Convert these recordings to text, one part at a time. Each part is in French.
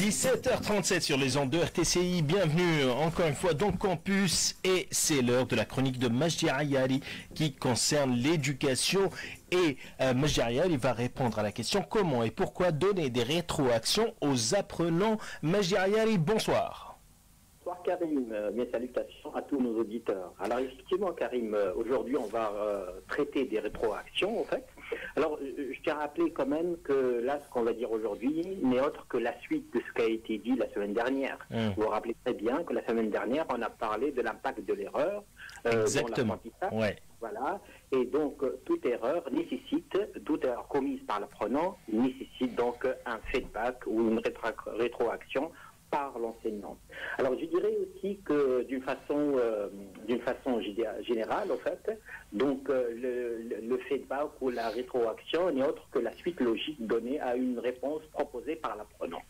17h37 sur les ondes de RTCI, bienvenue encore une fois dans Campus et c'est l'heure de la chronique de Majdi Ayari qui concerne l'éducation et Majdi Ayari va répondre à la question comment et pourquoi donner des rétroactions aux apprenants. Majdi Ayari, bonsoir. Bonsoir Karim, mes salutations à tous nos auditeurs. Alors effectivement Karim, aujourd'hui on va traiter des rétroactions en fait. Alors je tiens à rappeler quand même que là ce qu'on va dire aujourd'hui n'est autre que la suite de ce qui a été dit la semaine dernière. Vous vous rappelez très bien que la semaine dernière on a parlé de l'impact de l'erreur dans l'apprentissage. Ouais. Voilà, et donc toute erreur commise par l'apprenant nécessite donc un feedback ou une rétroaction par l'enseignant. Alors je dirais aussi que d'une façon générale en fait, donc le feedback ou la rétroaction n'est autre que la suite logique donnée à une réponse proposée par l'apprenant.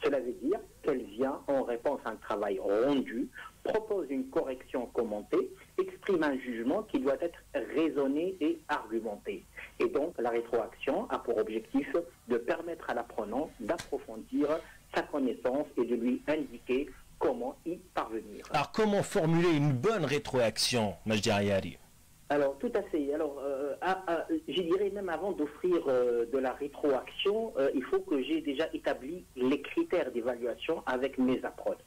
Cela veut dire qu'elle vient en réponse à un travail rendu, propose une correction commentée, exprime un jugement qui doit être raisonné et argumenté. Et donc la rétroaction a pour objectif de permettre à l'apprenant d'approfondir sa connaissance et de lui indiquer comment y parvenir. Alors comment formuler une bonne rétroaction, Majdi Ayari? Alors tout à fait. Alors je dirais même avant d'offrir de la rétroaction, il faut que j'ai déjà établi les critères d'évaluation avec mes apprenants.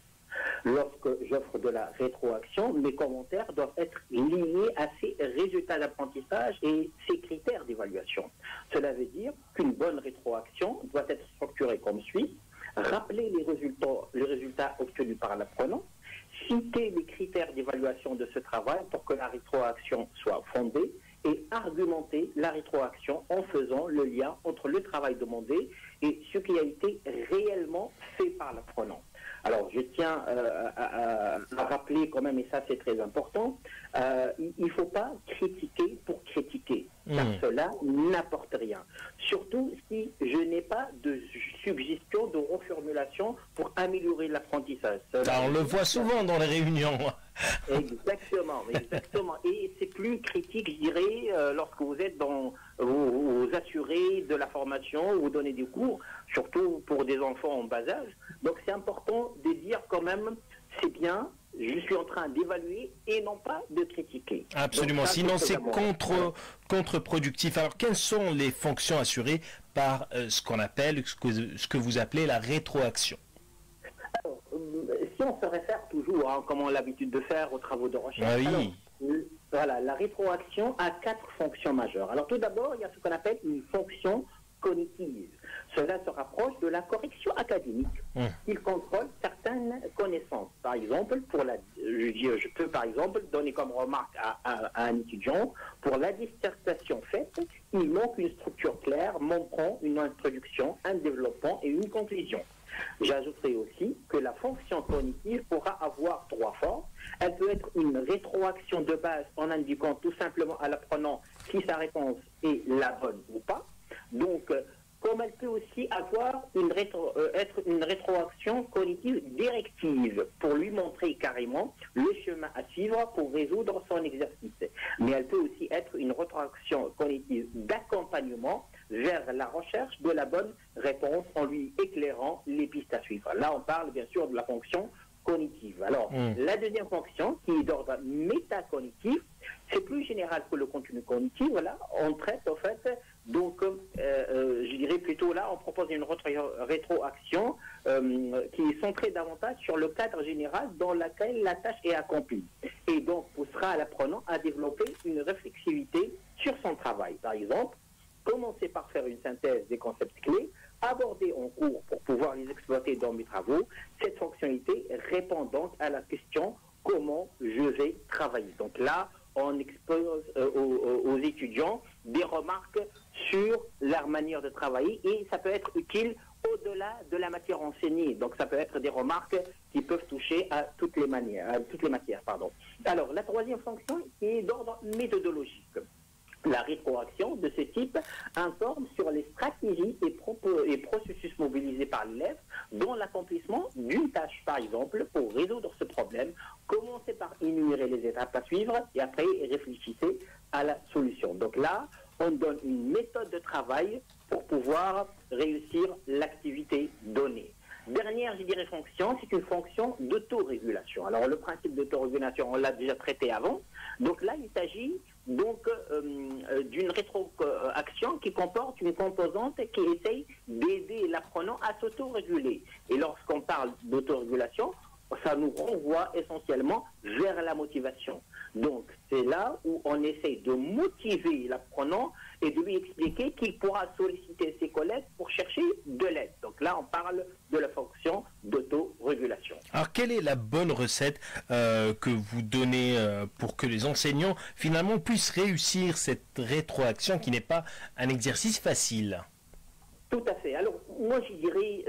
Lorsque j'offre de la rétroaction, mes commentaires doivent être liés à ces résultats d'apprentissage et ces critères d'évaluation. Cela veut dire qu'une bonne rétroaction doit être structurée comme suit. Rappeler les résultats obtenus par l'apprenant, citer les critères d'évaluation de ce travail pour que la rétroaction soit fondée et argumenter la rétroaction en faisant le lien entre le travail demandé et ce qui a été réellement fait par l'apprenant. Alors, je tiens à rappeler quand même, et ça c'est très important, il ne faut pas critiquer pour critiquer, car cela n'apporte rien. Surtout si je n'ai pas de suggestion, de reformulation pour améliorer l'apprentissage. On le voit souvent dans les réunions. Exactement, exactement. Et c'est plus critique, je dirais, lorsque vous êtes vous assurez de la formation, vous donnez des cours, surtout pour des enfants en bas âge. Donc c'est important de dire quand même, c'est bien, je suis en train d'évaluer et non pas de critiquer. Absolument, donc, ça, sinon c'est contre-productif. Alors quelles sont les fonctions assurées par ce qu'on appelle, ce que vous appelez la rétroaction? Alors, si on se réfère toujours, hein, comme on a l'habitude de faire, aux travaux de recherche, oui. Alors, voilà, la rétroaction a 4 fonctions majeures. Alors tout d'abord, il y a ce qu'on appelle une fonction cognitive. Cela se rapproche de la correction académique. Il contrôle certaines connaissances. Par exemple, je peux par exemple donner comme remarque à un étudiant, pour la dissertation faite, il manque une structure claire montrant une introduction, un développement et une conclusion. J'ajouterai aussi que la fonction cognitive pourra avoir 3 formes. Elle peut être une rétroaction de base en indiquant tout simplement à l'apprenant si sa réponse est la bonne ou pas. Donc, comme elle peut aussi avoir être une rétroaction cognitive directive pour lui montrer carrément le chemin à suivre pour résoudre son exercice. Mais elle peut aussi être une rétroaction cognitive d'accompagnement vers la recherche de la bonne réponse en lui éclairant les pistes à suivre. Là, on parle bien sûr de la fonction cognitive. Alors, la deuxième fonction, qui est d'ordre métacognitif, c'est plus général que le contenu cognitif. Voilà, on traite en fait, donc, je dirais plutôt là, on propose une rétroaction qui est centrée davantage sur le cadre général dans lequel la tâche est accomplie. Et donc, poussera l'apprenant à développer une réflexivité sur son travail. Par exemple, commencer par faire une synthèse des concepts clés, aborder en cours pour pouvoir les exploiter dans mes travaux. Cette fonctionnalité répond donc à la question comment je vais travailler. Donc là, on expose aux étudiants des remarques sur leur manière de travailler et ça peut être utile au-delà de la matière enseignée. Donc ça peut être des remarques qui peuvent toucher à toutes les matières. Alors la troisième fonction est d'ordre méthodologique. La rétroaction de ce type informe sur les stratégies et processus mobilisés par l'élève dans l'accomplissement d'une tâche. Par exemple, pour résoudre ce problème, commencez par énumérer les étapes à suivre et après réfléchissez à la solution. Donc là, on donne une méthode de travail travail pour pouvoir réussir l'activité donnée. Dernière, je dirais, fonction, c'est une fonction d'autorégulation. Alors, le principe d'autorégulation, on l'a déjà traité avant. Donc là, il s'agit donc d'une rétroaction qui comporte une composante qui essaye d'aider l'apprenant à s'autoréguler. Et lorsqu'on parle d'autorégulation, ça nous renvoie essentiellement vers la motivation. Donc, c'est là où on essaie de motiver l'apprenant et de lui expliquer qu'il pourra solliciter ses collègues pour chercher de l'aide. Donc là, on parle de la fonction d'autorégulation. Alors, quelle est la bonne recette que vous donnez pour que les enseignants, finalement, puissent réussir cette rétroaction qui n'est pas un exercice facile? Tout à fait. Alors, moi, je dirais,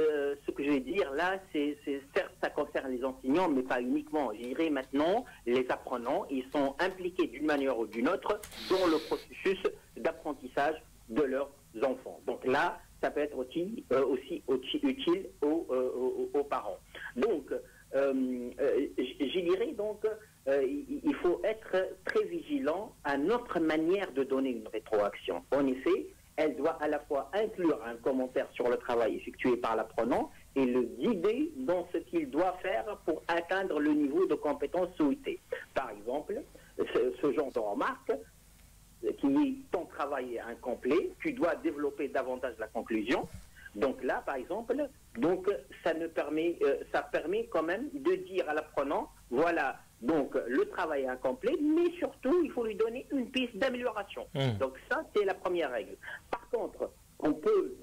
ce que je vais dire là, c'est certes, ça concerne les enseignants, mais pas uniquement. Je dirais maintenant, les apprenants, ils sont impliqués d'une manière ou d'une autre dans le processus d'apprentissage de leurs enfants. Donc là, ça peut être aussi utile aux parents. Donc, je dirais donc, il faut être très vigilant à notre manière de donner une rétroaction. En effet, elle doit à la fois inclure un commentaire sur le travail effectué par l'apprenant et le guider dans ce qu'il doit faire pour atteindre le niveau de compétence souhaité. Par exemple, ce genre de remarque qui est ton travail est incomplet, tu dois développer davantage la conclusion. Donc là, par exemple, donc ça permet quand même de dire à l'apprenant, voilà, donc le travail est incomplet, mais surtout, il faut lui donner une piste d'amélioration. Donc ça, c'est la première règle. Par contre, on peut,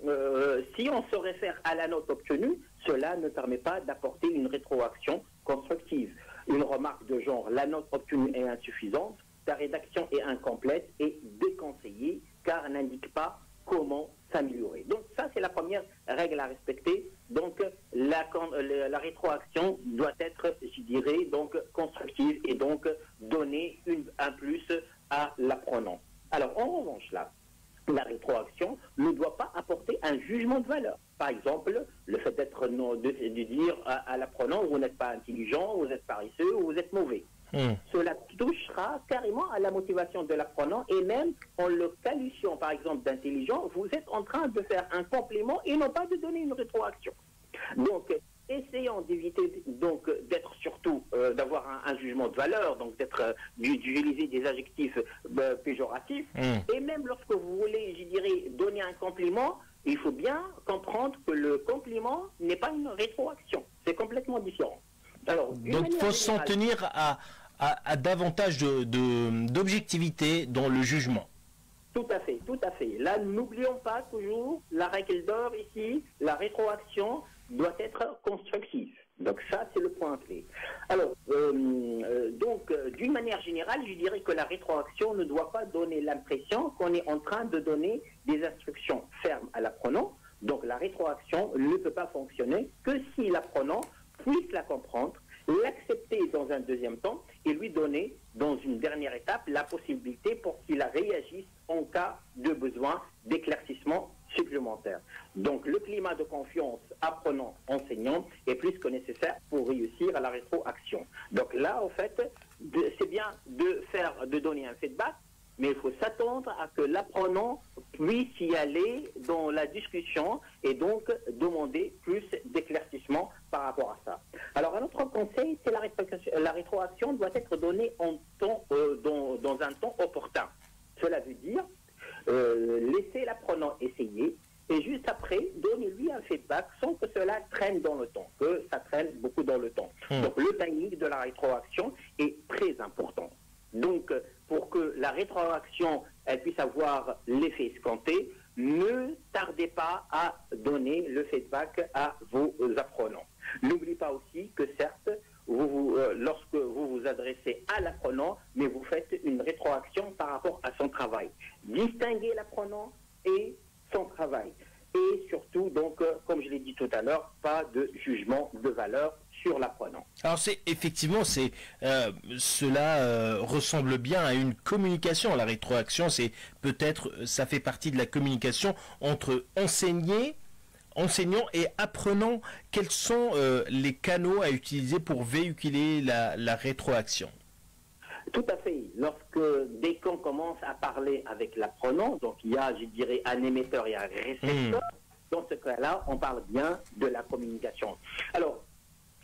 si on se réfère à la note obtenue, cela ne permet pas d'apporter une rétroaction constructive. Une remarque de genre, la note obtenue est insuffisante, ta rédaction est incomplète et déconseillée, car elle n'indique pas comment s'améliorer. Donc ça, c'est la première règle à respecter. Donc la rétroaction doit être, je dirais, donc constructive et donc donner un plus à l'apprenant. Alors en revanche là, la rétroaction ne doit pas apporter un jugement de valeur. Par exemple, le fait de dire à l'apprenant, vous n'êtes pas intelligent, vous êtes paresseux ou vous êtes mauvais. Cela touchera carrément à la motivation de l'apprenant et même en le qualifiant par exemple d'intelligent, vous êtes en train de faire un complément et non pas de donner une rétroaction. Donc, essayons d'éviter donc d'être surtout d'avoir un jugement de valeur, donc d'utiliser des adjectifs péjoratifs. Et même lorsque vous voulez, je dirais, donner un compliment, il faut bien comprendre que le compliment n'est pas une rétroaction. C'est complètement différent. Alors, donc, il faut s'en tenir à davantage d'objectivité dans le jugement. Tout à fait, tout à fait. Là, n'oublions pas toujours la règle d'or ici, la rétroaction doit être constructive. Donc ça, c'est le point clé. Alors, d'une manière générale, je dirais que la rétroaction ne doit pas donner l'impression qu'on est en train de donner des instructions fermes à l'apprenant. Donc la rétroaction ne peut pas fonctionner que si l'apprenant puisse la comprendre, l'accepter dans un deuxième temps et lui donner, dans une dernière étape, la possibilité pour qu'il réagisse en cas de besoin d'éclaircissement supplémentaire. Donc le climat de confiance apprenant-enseignant est plus que nécessaire pour réussir à la rétroaction. Donc là, en fait, c'est bien de donner un feedback, mais il faut s'attendre à que l'apprenant puisse y aller dans la discussion et donc demander plus d'éclaircissement par rapport à ça. Alors un autre conseil, c'est la rétroaction doit être donnée dans un temps opportun. Cela veut dire laisser l'apprenant essayer et juste après, donnez-lui un feedback sans que cela traîne dans le temps, que ça traîne beaucoup dans le temps. Donc le timing de la rétroaction est très important. Donc, pour que la rétroaction elle puisse avoir l'effet escompté, ne tardez pas à donner le feedback à vos apprenants. N'oubliez pas aussi que certes, lorsque vous vous adressez à l'apprenant, mais vous faites une rétroaction par rapport à son travail. Distinguez l'apprenant et son travail. Et surtout, donc, comme je l'ai dit tout à l'heure, pas de jugement de valeur sur l'apprenant. Alors cela ressemble bien à une communication. La rétroaction, ça fait partie de la communication entre enseignants et apprenants. Quels sont les canaux à utiliser pour véhiculer la rétroaction? Tout à fait. dès qu'on commence à parler avec l'apprenant, donc il y a, je dirais, un émetteur et un récepteur, dans ce cas-là, on parle bien de la communication. Alors,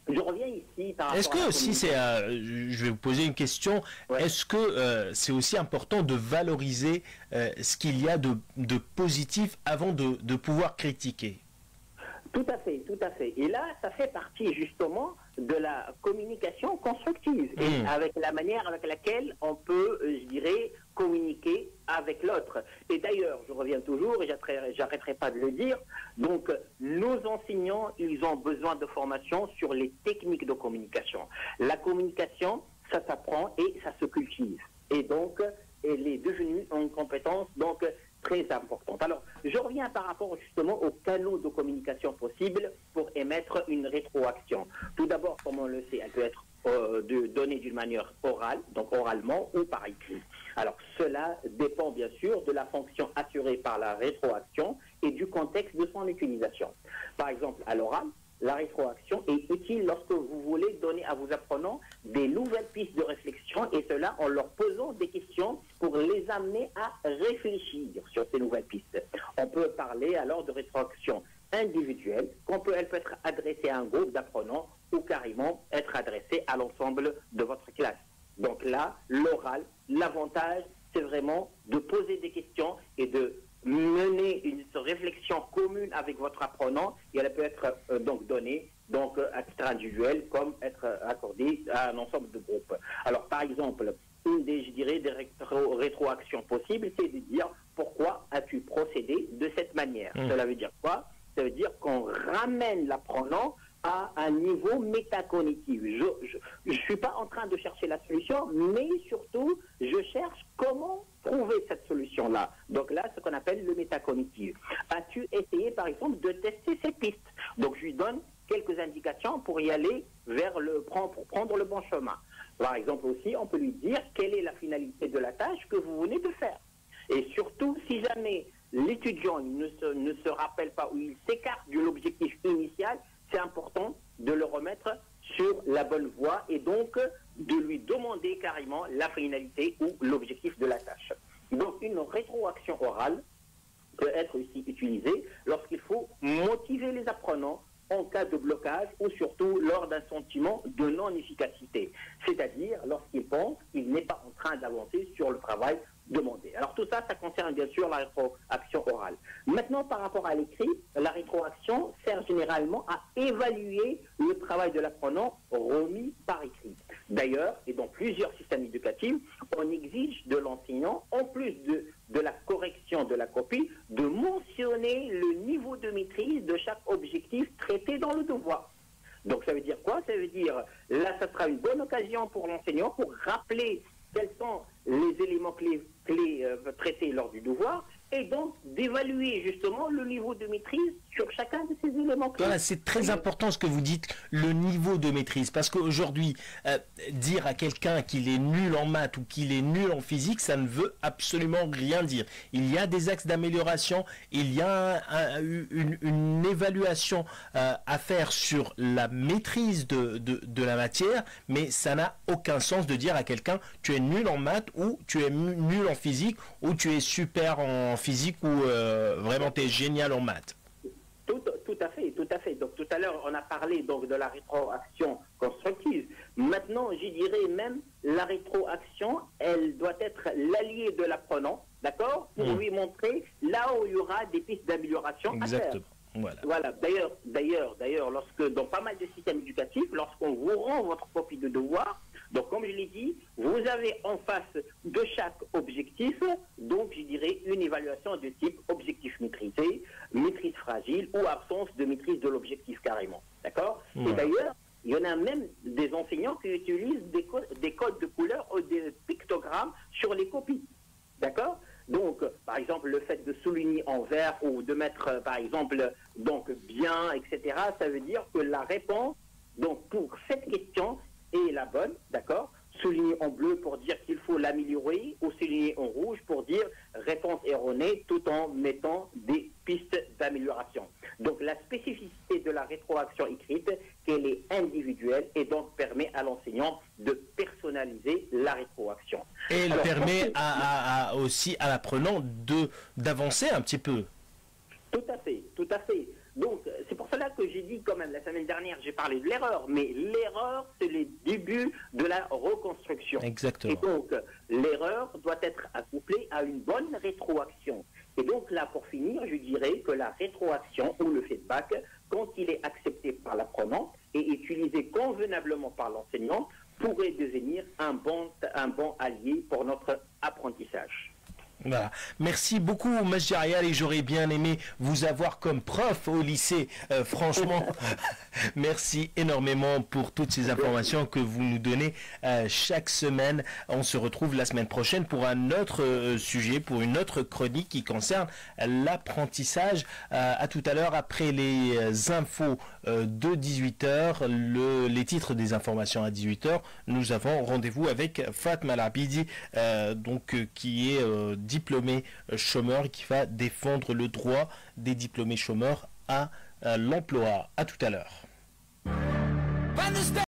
je reviens ici par rapport est-ce que aussi je vais vous poser une question, est-ce que c'est aussi important de valoriser ce qu'il y a de positif avant de pouvoir critiquer? Tout à fait, tout à fait. Et là, ça fait partie justement de la communication constructive, et avec la manière avec laquelle on peut, je dirais, communiquer avec l'autre. Et d'ailleurs, je reviens toujours, et j'arrêterai pas de le dire, donc nos enseignants, ils ont besoin de formation sur les techniques de communication. La communication, ça s'apprend et ça se cultive. Et donc, elle est devenue une compétence donc très importante. Alors, je reviens par rapport justement aux canaux de communication possibles pour émettre une rétroaction. Tout d'abord, comme on le sait, elle peut être donnée d'une manière orale, donc oralement ou par écrit. Alors, cela dépend bien sûr de la fonction assurée par la rétroaction et du contexte de son utilisation. Par exemple, à l'oral, la rétroaction est utile lorsque vous voulez donner à vos apprenants des nouvelles pistes de réflexion, et cela en leur posant des questions pour les amener à réfléchir sur ces nouvelles pistes. On peut parler alors de rétroaction individuelle, elle peut être adressée à un groupe d'apprenants ou carrément être adressée à l'ensemble de votre classe. Donc là, l'oral, l'avantage, c'est vraiment de poser des questions et de mener une réflexion commune avec votre apprenant, et elle peut être donc donnée donc à titre individuel comme être accordée à un ensemble de groupes. Alors par exemple, une des, je dirais, des rétroactions possibles, c'est de dire pourquoi as-tu procédé de cette manière. Cela veut dire quoi? Ça veut dire qu'on ramène l'apprenant à un niveau métacognitif. Je ne suis pas en train de chercher la solution, mais surtout, je cherche comment trouver cette solution-là. Donc là, ce qu'on appelle le métacognitif. As-tu essayé, par exemple, de tester ces pistes? Donc je lui donne quelques indications pour y aller pour prendre le bon chemin. Par exemple aussi, on peut lui dire quelle est la finalité de la tâche que vous venez de faire. Et surtout, si jamais l'étudiant ne se rappelle pas ou il s'écarte de l'objectif initial, c'est important de le remettre sur la bonne voie et donc de lui demander carrément la finalité ou l'objectif de la tâche. Donc une rétroaction orale peut être aussi utilisée lorsqu'il faut motiver les apprenants en cas de blocage ou surtout lors d'un sentiment de non-efficacité, c'est-à-dire lorsqu'ils pensent qu'il n'est pas en train d'avancer sur le travail demandé. Alors tout ça, ça concerne bien sûr la rétroaction orale. Maintenant, par rapport à l'écrit, la rétroaction sert généralement à évaluer le travail de l'apprenant remis par écrit. D'ailleurs, et dans plusieurs systèmes éducatifs, on exige de l'enseignant, en plus de la correction de la copie, de mentionner le niveau de maîtrise de chaque objectif traité dans le devoir. Donc ça veut dire quoi? Ça veut dire, là, ça sera une bonne occasion pour l'enseignant pour rappeler quels sont les éléments clés traités lors du devoir, et donc d'évaluer justement le niveau de maîtrise sur chacun de ces éléments clés. Voilà, c'est très important ce que vous dites, le niveau de maîtrise, parce qu'aujourd'hui, dire à quelqu'un qu'il est nul en maths ou qu'il est nul en physique, ça ne veut absolument rien dire. Il y a des axes d'amélioration, il y a une évaluation à faire sur la maîtrise de la matière, mais ça n'a aucun sens de dire à quelqu'un tu es nul en maths ou tu es nul en physique ou tu es super en physique ou vraiment tu es génial en maths. Tout à fait, tout à fait. Donc tout à l'heure, on a parlé donc de la rétroaction constructive. Maintenant, j'y dirais même la rétroaction, elle doit être l'allié de l'apprenant, d'accord, pour lui montrer là où il y aura des pistes d'amélioration à faire. Voilà. D'ailleurs, lorsque dans pas mal de systèmes éducatifs, lorsqu'on vous rend votre copie de devoir, donc comme je l'ai dit, vous avez en face de chaque objectif, donc je dirais une évaluation de type objectif maîtrisé, maîtrise fragile ou absence de maîtrise de l'objectif carrément. D'accord? Et d'ailleurs, il y en a même des enseignants qui utilisent des codes de couleurs ou des pictogrammes sur les copies. D'accord? Donc, par exemple, le fait de souligner en vert ou de mettre, par exemple, donc bien, etc., ça veut dire que la réponse, donc pour cette question, est la bonne, d'accord? Souligner en bleu pour dire qu'il faut l'améliorer, ou souligner en rouge pour dire réponse erronée, tout en mettant des pistes d'amélioration. Donc la spécificité de la rétroaction écrite, qu'elle est individuelle et donc permet à l'enseignant de personnaliser la rétroaction. Et aussi à l'apprenant d'avancer un petit peu. Tout à fait, tout à fait. Donc, c'est pour cela que j'ai dit quand même, la semaine dernière, j'ai parlé de l'erreur, mais l'erreur, c'est le début de la reconstruction. Exactement. Et donc, l'erreur doit être accouplée à une bonne rétroaction. Et donc là, pour finir, je dirais que la rétroaction ou le feedback, quand il est accepté par l'apprenant et utilisé convenablement par l'enseignant, pourrait devenir un bon allié pour notre apprentissage. Voilà. Merci beaucoup, Majdi Ayari. J'aurais bien aimé vous avoir comme prof au lycée. Franchement, merci énormément pour toutes ces informations que vous nous donnez chaque semaine. On se retrouve la semaine prochaine pour un autre sujet, pour une autre chronique qui concerne l'apprentissage. À tout à l'heure, après les infos de 18h, les titres des informations à 18h, nous avons rendez-vous avec Fatma Labidi, qui est diplômé chômeur, qui va défendre le droit des diplômés chômeurs à l'emploi. À tout à l'heure.